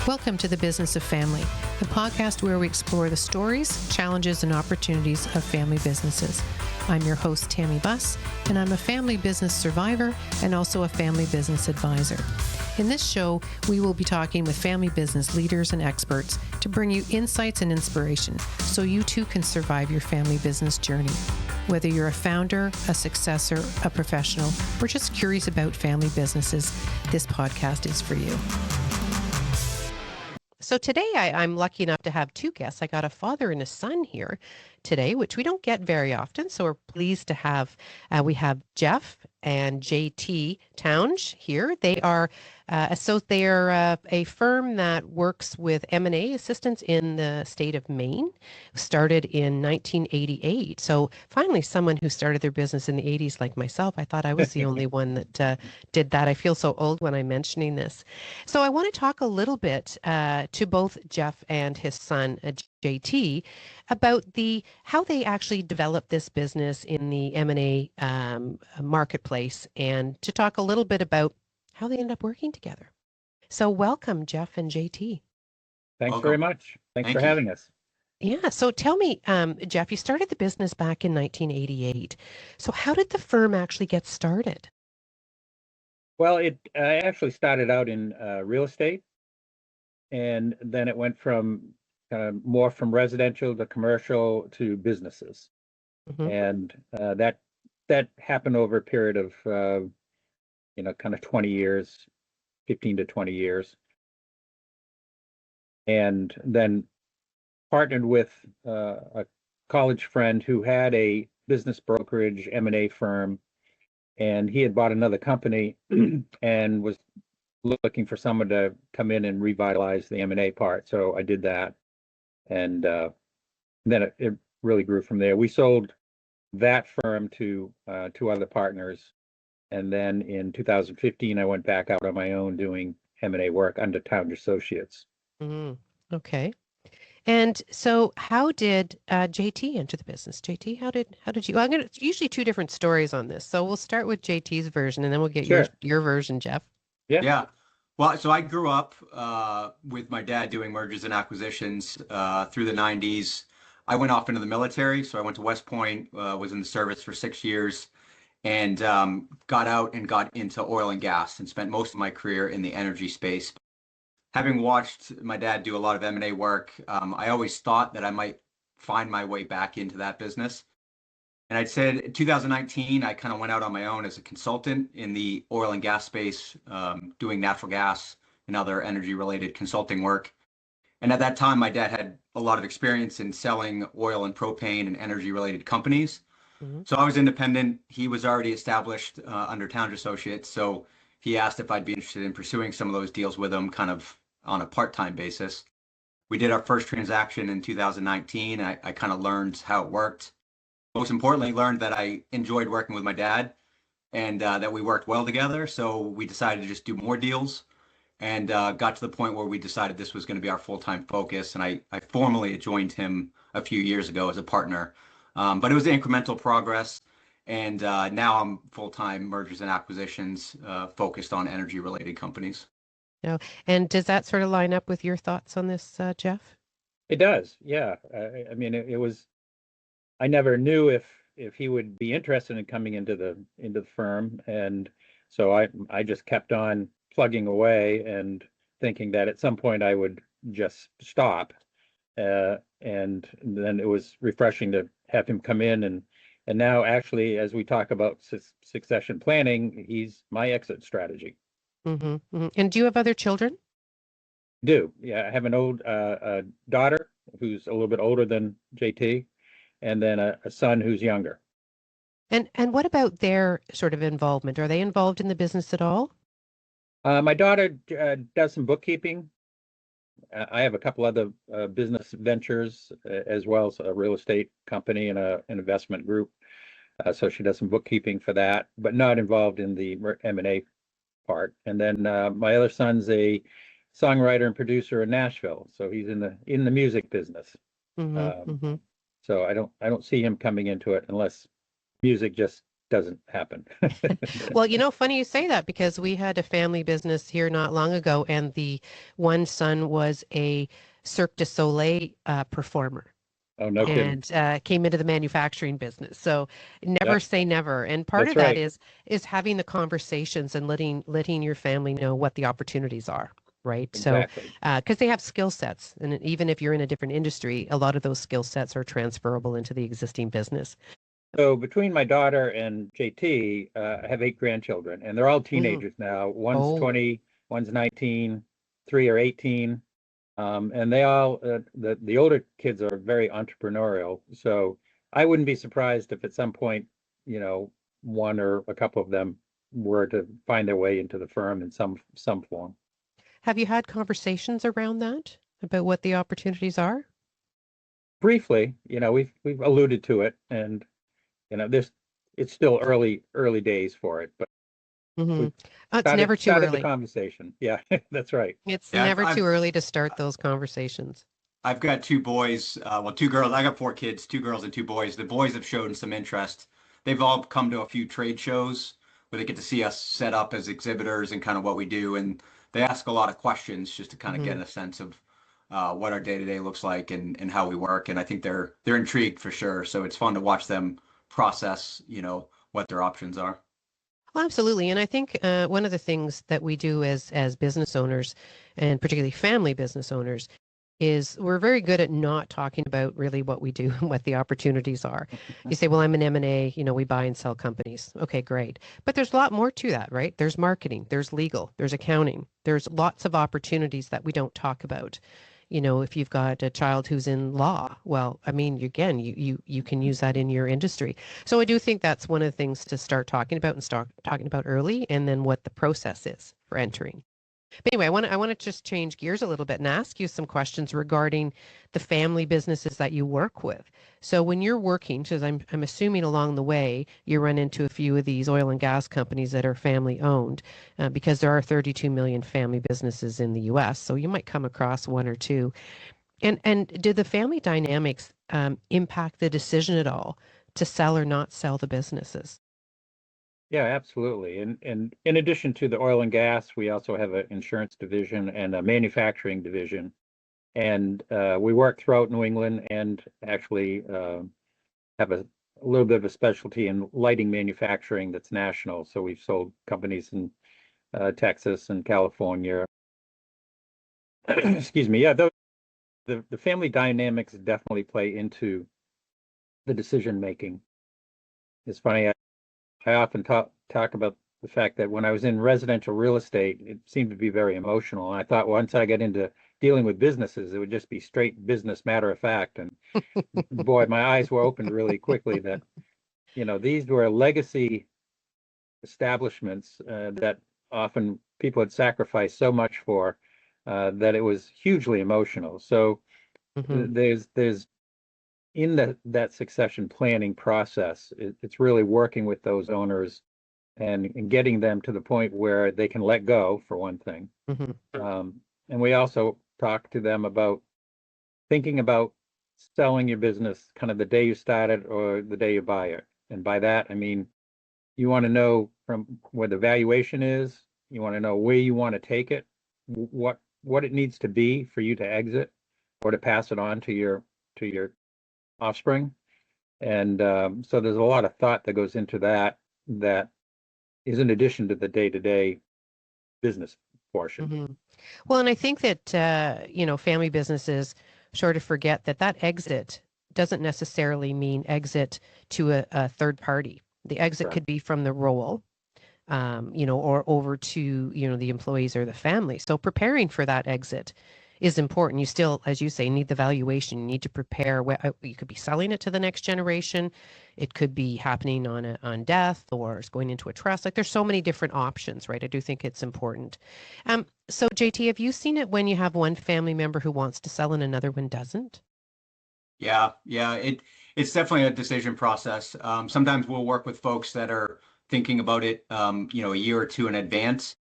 Welcome to The Business of Family, the podcast where we explore the stories, challenges, and opportunities of family businesses. I'm your host, Tammy Buss, and I'm a family business survivor and also a family business advisor. In this show, we will be talking with family business leaders and experts to bring you insights and inspiration so you too can survive your family business journey. Whether you're a founder, a successor, a professional, or just curious about family businesses, this podcast is for you. So today I'm lucky enough to have two guests. I got a father and a son here today, which we don't get very often. So we're pleased to have, we have Jeff and JT Tounge here. They are a firm that works with M&A assistance in the state of Maine, started in 1988. So finally, someone who started their business in the 80s like myself. I thought I was the only one that did that. I feel so old when I'm mentioning this. So I want to talk a little bit to both Jeff and his son, JT, about how they actually developed this business in the M&A marketplace, and to talk a little bit about how they ended up working together. So welcome, Jeff and JT. Thanks Welcome. Very much. Thanks for having us. Yeah. So tell me, Jeff, you started the business back in 1988. So how did the firm actually get started? Well, it actually started out in real estate, and then it went from more from residential to commercial to businesses. Mm-hmm. And that happened over a period of 20 years, 15 to 20 years. And then partnered with a college friend who had a business brokerage M&A firm, and he had bought another company and was looking for someone to come in and revitalize the M&A part. So I did that. And then it really grew from there. We sold that firm to two other partners. And then in 2015, I went back out on my own doing M&A work under Tounge Associates. Mm-hmm. Okay. And so how did JT enter the business? JT, how did you? Well, usually two different stories on this. So we'll start with JT's version, and then we'll get your version, Jeff. Yeah. Well, so I grew up with my dad doing mergers and acquisitions through the 90s. I went off into the military. So I went to West Point, was in the service for 6 years, and got out and got into oil and gas and spent most of my career in the energy space. Having watched my dad do a lot of M&A work, I always thought that I might find my way back into that business. And I'd said in 2019, I kind of went out on my own as a consultant in the oil and gas space, doing natural gas and other energy related consulting work. And at that time, my dad had a lot of experience in selling oil and propane and energy related companies. Mm-hmm. So I was independent. He was already established under Tounge Associates. So he asked if I'd be interested in pursuing some of those deals with him kind of on a part-time basis. We did our first transaction in 2019. I kind of learned how it worked. Most importantly, learned that I enjoyed working with my dad and that we worked well together. So we decided to just do more deals and got to the point where we decided this was going to be our full-time focus. And I formally joined him a few years ago as a partner. But it was incremental progress. And now I'm full-time mergers and acquisitions focused on energy-related companies. No. And does that sort of line up with your thoughts on this, Jeff? It does, yeah. I mean, it was. I never knew if he would be interested in coming into the firm, and so I just kept on plugging away and thinking that at some point I would just stop. And then it was refreshing to have him come in, and now actually, as we talk about succession planning, he's my exit strategy. Mm-hmm, mm-hmm. And do you have other children? Do. Yeah, I have an old daughter who's a little bit older than JT, and then a son who's younger. And what about their sort of involvement? Are they involved in the business at all? My daughter does some bookkeeping. I have a couple other business ventures, as well as a real estate company and an investment group. So she does some bookkeeping for that, but not involved in the M&A part. And then my other son's a songwriter and producer in Nashville, so he's in the music business. Mm-hmm, mm-hmm. So I don't see him coming into it unless music just doesn't happen. Well, funny you say that because we had a family business here not long ago, and the one son was a Cirque du Soleil performer Oh, no kidding. and came into the manufacturing business. So never Yep, say never. And part that's of that right. is having the conversations and letting your family know what the opportunities are. Right. So, Exactly. because they have skill sets, and even if you're in a different industry, a lot of those skill sets are transferable into the existing business. So between my daughter and JT, I have 8 grandchildren, and they're all Mhm. teenagers now. One's Oh, 20, one's 19, 3 are 18. And they all, the older kids are very entrepreneurial. So I wouldn't be surprised if at some point, you know, one or a couple of them were to find their way into the firm in some form. have you had conversations around that about what the opportunities are? Briefly, we've alluded to it, and this it's still early days for it, but Hmm. we've It's started never too started the early. conversation. Yeah, that's right. It's Yeah, never too early to start those conversations. I've got two boys, well, two girls. I got four kids, two girls and two boys. The boys have shown some interest. They've all come to a few trade shows where they get to see us set up as exhibitors and kind of what we do. And they ask a lot of questions just to kind of Hmm. get a sense of what our day-to-day looks like and how we work. And I think they're intrigued for sure. So it's fun to watch them process, what their options are. Well, absolutely. And I think one of the things that we do as business owners, and particularly family business owners, is we're very good at not talking about really what we do and what the opportunities are. You say, well, I'm an M&A, we buy and sell companies. Okay, great. But there's a lot more to that, right? There's marketing, there's legal, there's accounting, there's lots of opportunities that we don't talk about. If you've got a child who's in law, well, I mean, again, you can use that in your industry. So I do think that's one of the things to start talking about and start talking about early, and then what the process is for entering. But anyway, I want to just change gears a little bit and ask you some questions regarding the family businesses that you work with. So when you're working, because I'm assuming along the way you run into a few of these oil and gas companies that are family owned, because there are 32 million family businesses in the U.S. So you might come across one or two. And did the family dynamics impact the decision at all to sell or not sell the businesses? Yeah, absolutely. And in addition to the oil and gas, we also have an insurance division and a manufacturing division. And we work throughout New England and actually have a little bit of a specialty in lighting manufacturing that's national. So we've sold companies in Texas and California. Excuse me. Yeah, the family dynamics definitely play into the decision making. It's funny. I often talk about the fact that when I was in residential real estate, it seemed to be very emotional. And I thought once I get into dealing with businesses, it would just be straight business, matter of fact. And boy, my eyes were opened really quickly that, these were legacy establishments that often people had sacrificed so much for that it was hugely emotional. So Hmm. there's in that succession planning process, it's really working with those owners and getting them to the point where they can let go, for one thing. Hmm. And we also talk to them about thinking about selling your business kind of the day you start it or the day you buy it. And by that, I mean, you want to know from where the valuation is, you want to know where you want to take it, what it needs to be for you to exit or to pass it on to your offspring. And so there's a lot of thought that goes into that is in addition to the day-to-day business portion. Hmm. Well, and I think that family businesses sort of forget that exit doesn't necessarily mean exit to a third party. The exit Correct. could be from the role, or over to, the employees or the family. So preparing for that exit is important. You still, as you say, need the valuation. You need to prepare. You could be selling it to the next generation. It could be happening on death, or it's going into a trust. Like there's so many different options, right? I do think it's important. So JT, have you seen it when you have one family member who wants to sell and another one doesn't? Yeah. It's definitely a decision process. Sometimes we'll work with folks that are thinking about it, a year or two in advance.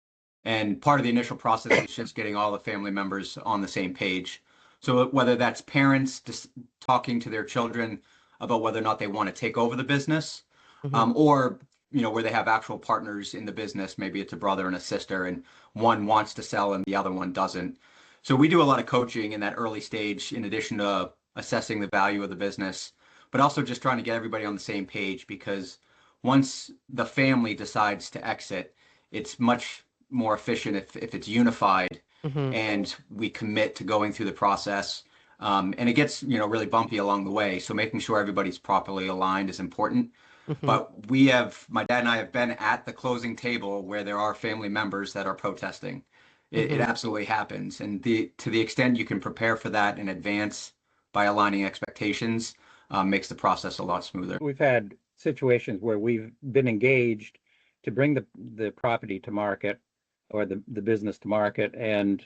And part of the initial process is just getting all the family members on the same page. So whether that's parents just talking to their children about whether or not they want to take over the business, Hmm. or where they have actual partners in the business. Maybe it's a brother and a sister, and one wants to sell and the other one doesn't. So we do a lot of coaching in that early stage, in addition to assessing the value of the business, but also just trying to get everybody on the same page, because once the family decides to exit, it's much more efficient if it's unified Hmm. and we commit to going through the process. And it gets, really bumpy along the way. So making sure everybody's properly aligned is important. Hmm. But my dad and I have been at the closing table where there are family members that are protesting. It Hmm. absolutely happens. And to the extent you can prepare for that in advance by aligning expectations, makes the process a lot smoother. We've had situations where we've been engaged to bring the property to market or the business to market, and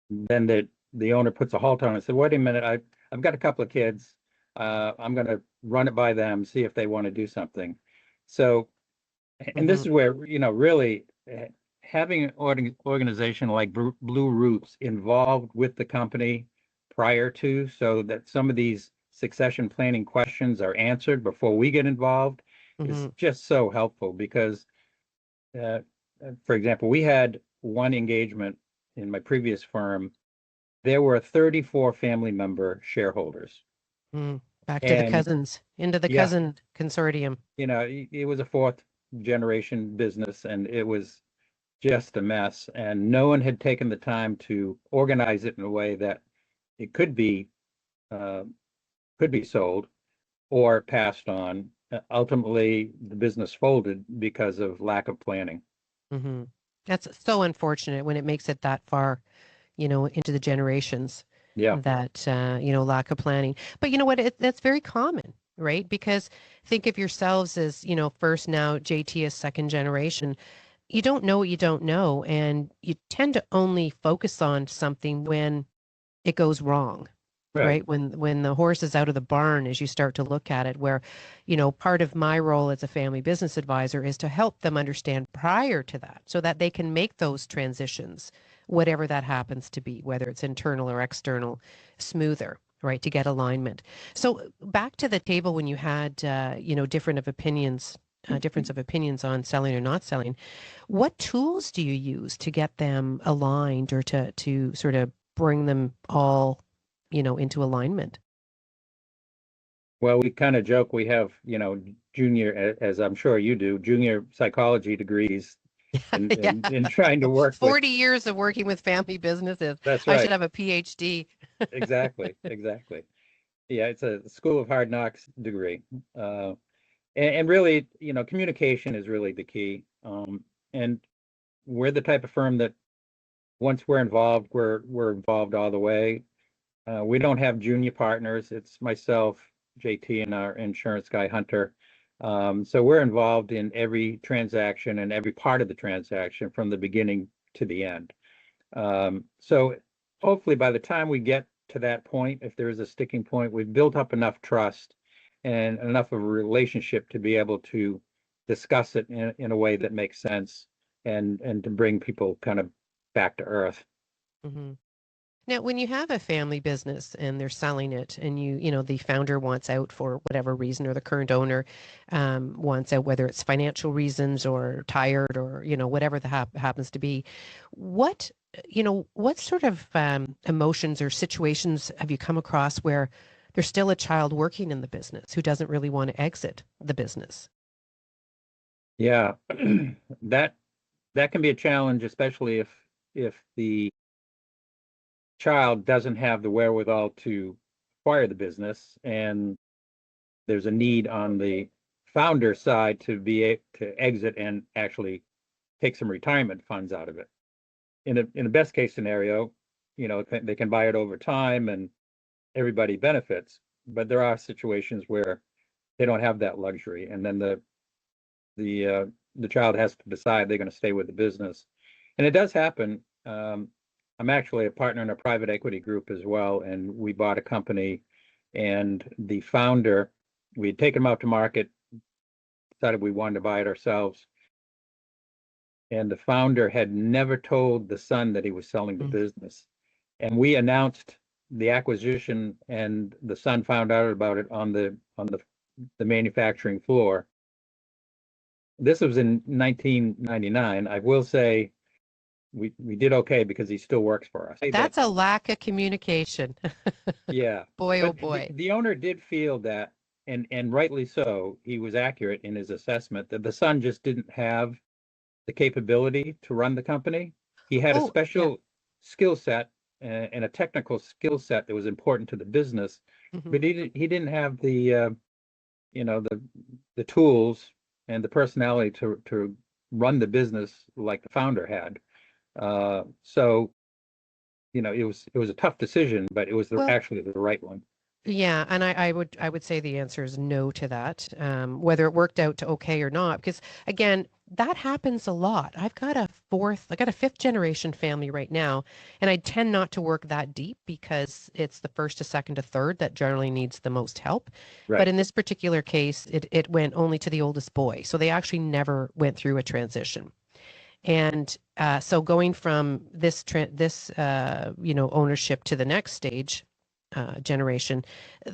then the owner puts a halt on it and said, "Wait a minute, I've got a couple of kids. I'm going to run it by them, see if they want to do something." So, and this Hmm. is where, really having an organization like Blue Roots involved with the company prior to, so that some of these succession planning questions are answered before we get involved, is Hmm. just so helpful. Because, uh, for example, we had one engagement in my previous firm. There were 34 family member shareholders. Mm. Back to the And cousins, into the yeah, cousin consortium. it was a fourth generation business, and it was just a mess. And no one had taken the time to organize it in a way that it uh, could be sold or passed on. Ultimately, the business folded because of lack of planning. Hmm. That's so unfortunate when it makes it that far, into the generations, Yeah, that, lack of planning. But you know what? That's very common, right? Because think of yourselves as, first, now JT is second generation. You don't know what you don't know. And you tend to only focus on something when it goes wrong, right. right? When the horse is out of the barn, as you start to look at it, where, part of my role as a family business advisor is to help them understand prior to that so that they can make those transitions, whatever that happens to be, whether it's internal or external, smoother, right? To get alignment. So back to the table when you had, difference of opinions on selling or not selling. What tools do you use to get them aligned, or to sort of bring them all, into alignment? Well, we kind of joke we have, junior, as I'm sure you do, junior psychology degrees Yeah. in trying to work with. 40 years of working with family businesses. That's I should right. have a PhD. Exactly. Exactly. Yeah, it's a School of Hard Knocks degree. Uh, and really, communication is really the key. And we're the type of firm that once we're involved, we're involved all the way. We don't have junior partners. It's myself, JT, and our insurance guy, Hunter. So we're involved in every transaction and every part of the transaction from the beginning to the end. So hopefully by the time we get to that point, if there is a sticking point, we've built up enough trust and enough of a relationship to be able to discuss it in a way that makes sense, and to bring people kind of back to earth. Hmm. Now, when you have a family business and they're selling it, and the founder wants out for whatever reason, or the current owner wants out, whether it's financial reasons or tired, or whatever the happens to be, what what sort of emotions or situations have you come across where there's still a child working in the business who doesn't really want to exit the business? Yeah, that that can be a challenge, especially if the child doesn't have the wherewithal to acquire the business, and there's a need on the founder side to to exit and actually take some retirement funds out of it. In a best case scenario, they can buy it over time and everybody benefits. But there are situations where they don't have that luxury, and then the child has to decide they're going to stay with the business, and it does happen. I'm actually a partner in a private equity group as well, and we bought a company, and the founder, we had taken them out to market, decided we wanted to buy it ourselves, and the founder had never told the son that he was selling the Mm. business. And we announced the acquisition, and the son found out about it on the manufacturing floor. this was in 1999. I will say we did okay because he still works for us. That's a lack of communication. Yeah, Boy, oh but boy. the owner did feel that, and rightly so, he was accurate in his assessment that the son just didn't have the capability to run the company. He had a Oh, yeah. special skill set and a technical skill set that was important to the business, Mhm. but he didn't have the the tools and the personality to run the business like the founder had. So it was a tough decision, but it was Well, actually the right one. yeah, and I would say the answer is no to that. Whether it worked out to okay or not, because again, that happens a lot. I got a fifth generation family right now, and I tend not to work that deep because it's the first to second to third that generally needs the most help. But Right. in this particular case, it went only to the oldest boy, so they actually never went through a transition. And so going from this ownership to the next stage generation, uh,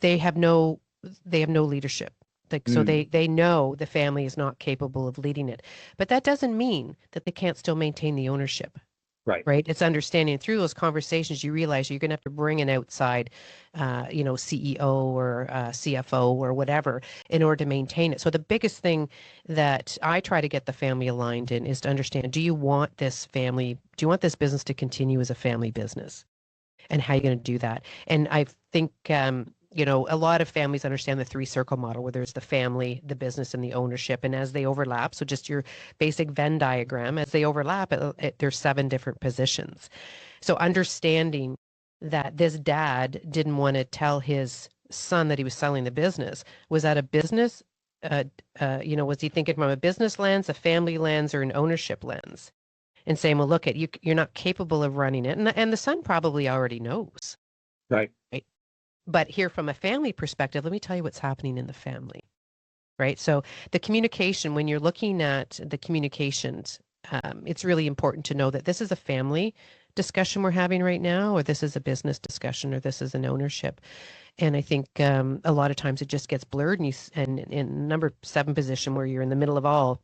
they have no they have no leadership. Like so Mm, they know the family is not capable of leading it. But that doesn't mean that they can't still maintain the ownership, right. right? It's understanding through those conversations you realize you're going to have to bring an outside, CEO or CFO or whatever in order to maintain it. So the biggest thing that I try to get the family aligned in is to understand: do you want this business to continue as a family business? And how you're going to do that. And I think, a lot of families understand the three circle model where there's the family, the business, and the ownership. And as they overlap, so just your basic Venn diagram, as they overlap, there's seven different positions. So understanding that this dad didn't want to tell his son that he was selling the business. Was that a business? Was he thinking from a business lens, a family lens, or an ownership lens? And saying, well, look, you're not capable of running it. And the son probably already knows, Right. right? But here from a family perspective, let me tell you what's happening in the family, right? So the communication, when you're looking at the communications, it's really important to know that this is a family discussion we're having right now, or this is a business discussion, or this is an ownership. And I think a lot of times it just gets blurred, and in number seven position where you're in the middle of all,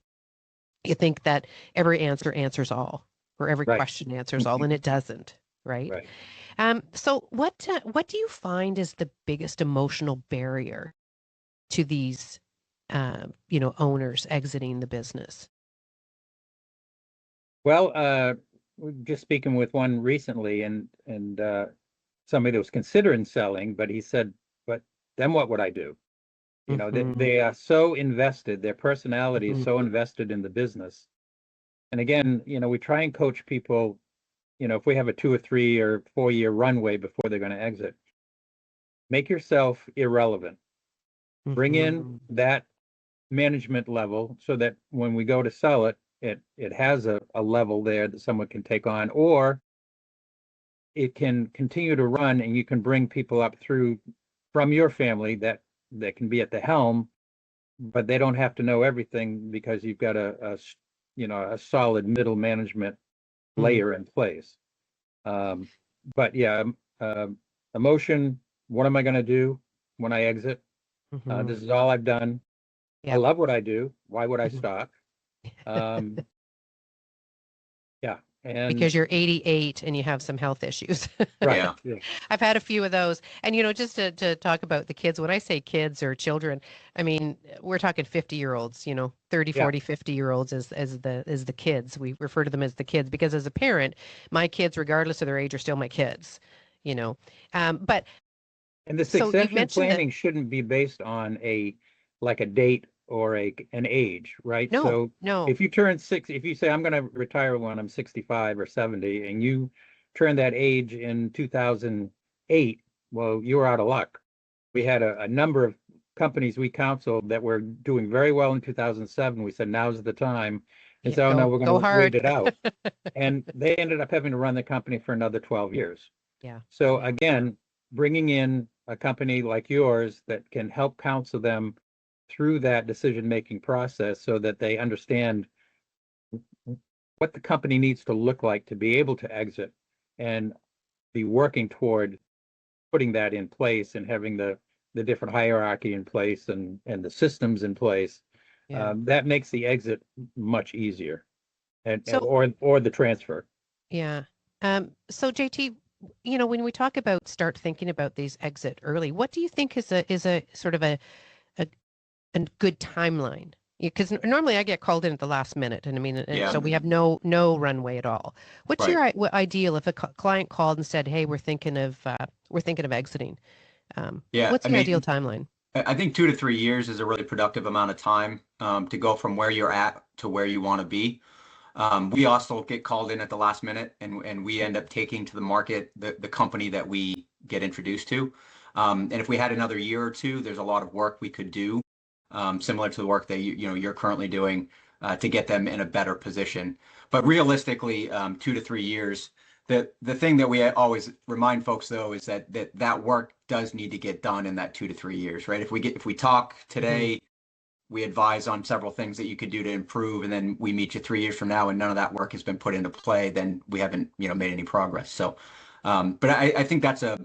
you think that every answer answers all, or every Right. question answers all, and it doesn't, right? Right. So what do you find is the biggest emotional barrier to these owners exiting the business? Well, we're just speaking with one recently, and somebody that was considering selling, but he said, "But then what would I do?" Hmm. They are so invested, their personality is Hmm. so invested in the business. And again, we try and coach people, if we have a 2 or 3 or 4 year runway before they're going to exit, make yourself irrelevant. Bring in Hmm. that management level so that when we go to sell it, it has a level there that someone can take on, or it can continue to run and you can bring people up through from your family that can be at the helm, but they don't have to know everything because you've got a solid middle management Hmm. layer in place. Um, but yeah, emotion, what am I going to do when I exit? Hmm. This is all I've done. I Yep. love what I do. Why would I Mhm. stop? Um, yeah, and Because you're 88 and you have some health issues. right, Yeah. yeah, I've had a few of those. And, just to talk about the kids, when I say kids or children, I mean, we're talking 50-year-olds, 30, yeah, 40, 50-year-olds as the kids. We refer to them as the kids because as a parent, my kids, regardless of their age, are still my kids, you know. But and the so you succession mentioned that, planning shouldn't be based on like a date or an age, right? no, So no. if you say I'm going to retire when I'm 65 or 70, and you turn that age in 2008, well, you're out of luck. We had a number of companies we counseled that were doing very well in 2007. We said, now's the time. And Yeah, so, oh, no, go we're going go to wait hard. it out. And they ended up having to run the company for another 12 years. Yeah, So yeah. again, bringing in a company like yours that can help counsel them through that decision-making process so that they understand what the company needs to look like to be able to exit and be working toward putting that in place and having the different hierarchy in place and the systems in place. Yeah. that makes the exit much easier, and So or the transfer. yeah. So JT, when we talk about start thinking about these exit early, what do you think is a sort of a, a good timeline? Because normally I get called in at the last minute, and I mean, and Yeah, so we have no runway at all. What's right. your ideal if a client called and said, "Hey, we're thinking of exiting"? Yeah, What's I the ideal mean, timeline? I think 2 to 3 years is a really productive amount of time to go from where you're at to where you want to be. We also get called in at the last minute, and we end up taking to the market the company that we get introduced to. And if we had another year or two, there's a lot of work we could do, similar to the work that you're currently doing to get them in a better position. But realistically, 2 to 3 years. The thing that we always remind folks though is that work does need to get done in that 2 to 3 years, right? If we talk Hmm. today, we advise on several things that you could do to improve, and then we meet you 3 years from now and none of that work has been put into play, then we haven't, made any progress. So, but I think that's a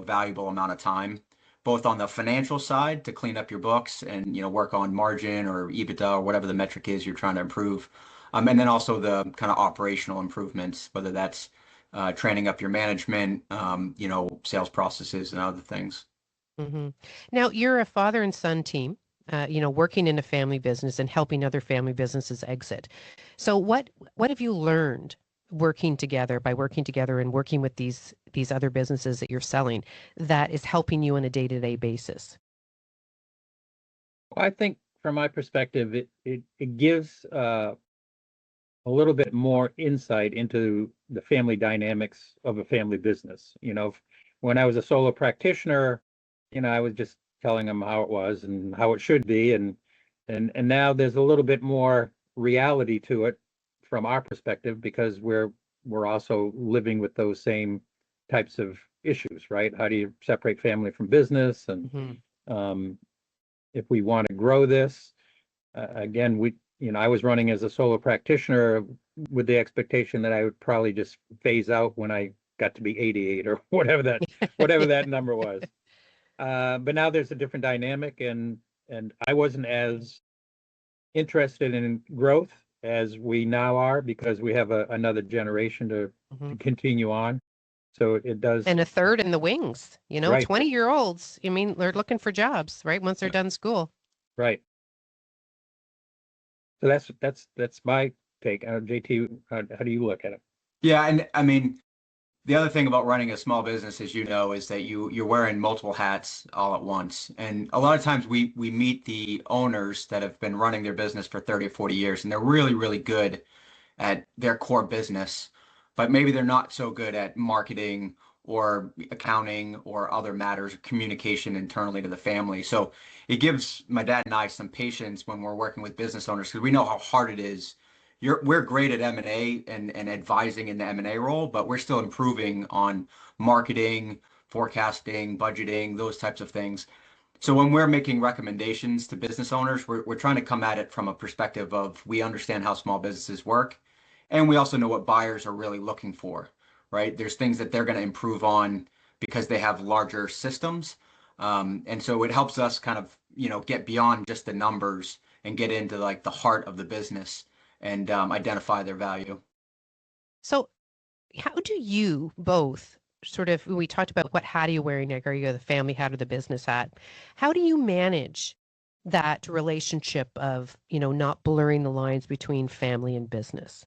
valuable amount of time, both on the financial side to clean up your books and, work on margin or EBITDA or whatever the metric is you're trying to improve. And then also the kind of operational improvements, whether that's training up your management, sales processes and other things. Hmm. Now, you're a father and son team, working in a family business and helping other family businesses exit. So, what have you learned working together and working with these other businesses that you're selling that is helping you on a day-to-day basis? Well, I think from my perspective, it gives a little bit more insight into the family dynamics of a family business. When I was a solo practitioner, I was just telling them how it was and how it should be, and now there's a little bit more reality to it from our perspective because we're also living with those same types of issues, right? How do you separate family from business? And Hmm. um, if we want to grow this, again, I was running as a solo practitioner with the expectation that I would probably just phase out when I got to be 88 or whatever that number was. But now there's a different dynamic, and I wasn't as interested in growth as we now are because we have another generation Hmm. to continue on. So it does, And a third in the wings, right, 20-year-olds. I mean, they're looking for jobs, right? Once they're done school. right. So that's my take. JT, how do you look at it? Yeah, and I mean, the other thing about running a small business, as you know, is that you're wearing multiple hats all at once. And a lot of times we meet the owners that have been running their business for 30 or 40 years, and they're really, really good at their core business, but maybe they're not so good at marketing or accounting or other matters of communication internally to the family. So it gives my dad and I some patience when we're working with business owners because we know how hard it is. We're great at M&A and advising in the M&A role, but we're still improving on marketing, forecasting, budgeting, those types of things. So when we're making recommendations to business owners, we're trying to come at it from a perspective of we understand how small businesses work, and we also know what buyers are really looking for, right? There's things that they're going to improve on because they have larger systems. And so it helps us kind of, get beyond just the numbers and get into like the heart of the business and identify their value. So, how do you both sort of, we talked about what hat are you wearing, Nick? Are you the family hat or the business hat? How do you manage that relationship of, not blurring the lines between family and business?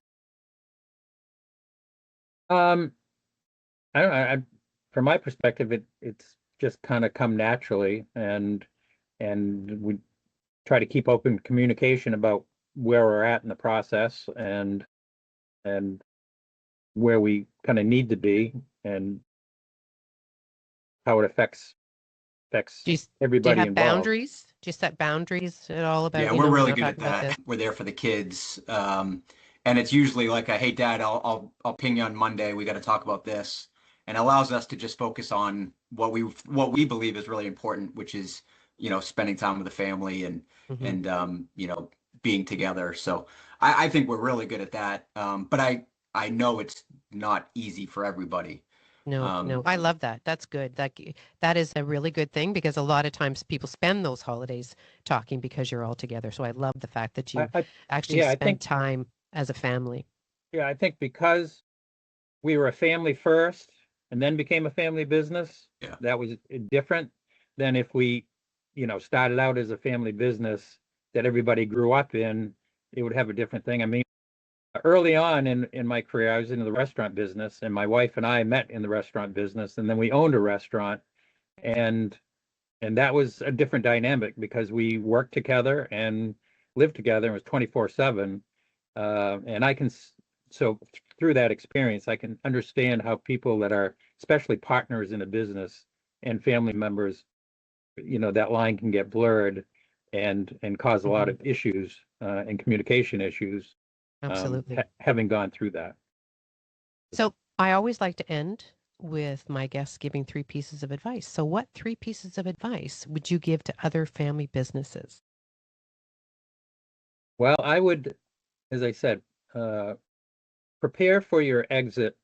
Um, I don't know. From my perspective, it's just kind of come naturally, and we try to keep open communication about where we're at in the process and where we kind of need to be and how it affects Do you, do you everybody have involved. boundaries? Do you set boundaries at all about, Yeah, we're we're really not good at talking about that. this? We're there for the kids. And it's usually like a, hey dad, I'll ping you on Monday. We got to talk about this. And it allows us to just focus on what we believe is really important, which is, spending time with the family and Hmm. and being together. So I think we're really good at that. But I know it's not easy for everybody. No, I love that. That's good. That is a really good thing because a lot of times people spend those holidays talking because you're all together. So I love the fact that you actually Yeah, I spend think, time as a family. yeah, I think because we were a family first and then became a family business, Yeah. that was different than if we, started out as a family business that everybody grew up in. It would have a different thing. I mean, early on in my career, I was in the restaurant business, and my wife and I met in the restaurant business, and then we owned a restaurant, and that was a different dynamic because we worked together and lived together. It was 24/7, and so through that experience, I can understand how people that are especially partners in a business and family members, that line can get blurred and cause a lot Mhm. of issues and communication issues, Absolutely. having gone through that. So I always like to end with my guests giving 3 pieces of advice. So what 3 pieces of advice would you give to other family businesses? Well, I would, as I said, uh, prepare for your exit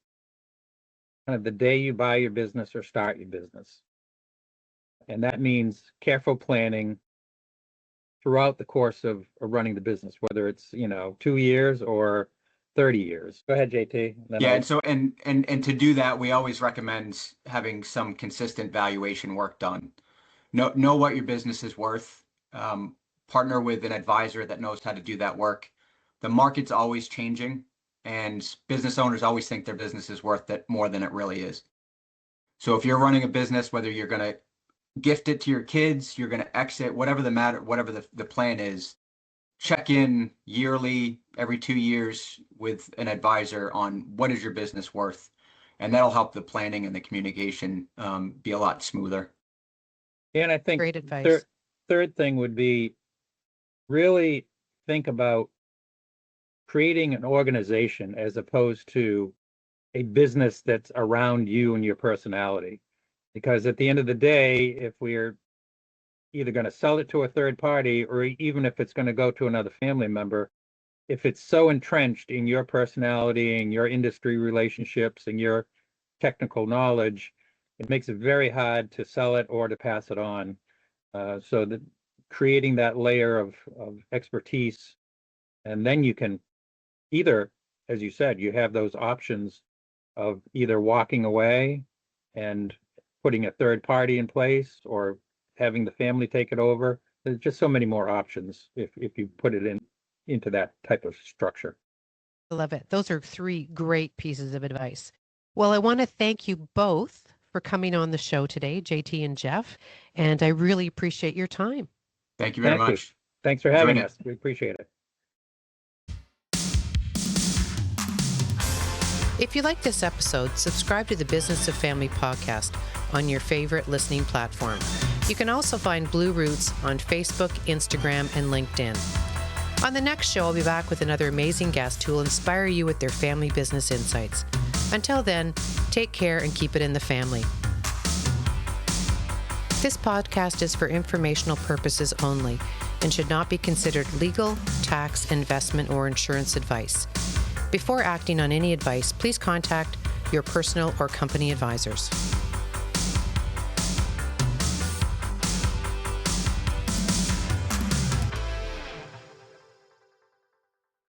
kind of the day you buy your business or start your business. And that means careful planning throughout the course of running the business, whether it's, 2 years or 30 years. Go ahead, JT. Then Yeah, and I'll, so and to do that, we always recommend having some consistent valuation work done. Know what your business is worth. Um, Partner with an advisor that knows how to do that work. The market's always changing, and business owners always think their business is worth it more than it really is. So if you're running a business, whether you're going to gift it to your kids, you're going to exit, whatever the plan is, check in yearly, every 2 years with an advisor on what is your business worth. And that'll help the planning and the communication be a lot smoother. and I think Great third advice. third thing would be really think about creating an organization as opposed to a business that's around you and your personality. Because at the end of the day, if we're either going to sell it to a third party or even if it's going to go to another family member, if it's so entrenched in your personality and your industry relationships and your technical knowledge, it makes it very hard to sell it or to pass it on. So that creating that layer of expertise, and then you can either, as you said, you have those options of either walking away and putting a third party in place or having the family take it over. There's just so many more options if you put it into that type of structure. I love it. Those are 3 great pieces of advice. Well, I want to thank you both for coming on the show today, JT and Jeff, and I really appreciate your time. Thank you very Thank you. much. Thanks for Enjoyed having it. us. We appreciate it. If you like this episode, subscribe to the Business of Family podcast on your favorite listening platform. You can also find BlueRoots on Facebook, Instagram, and LinkedIn. On the next show, I'll be back with another amazing guest who will inspire you with their family business insights. Until then, take care and keep it in the family. This podcast is for informational purposes only and should not be considered legal, tax, investment, or insurance advice. Before acting on any advice, please contact your personal or company advisors.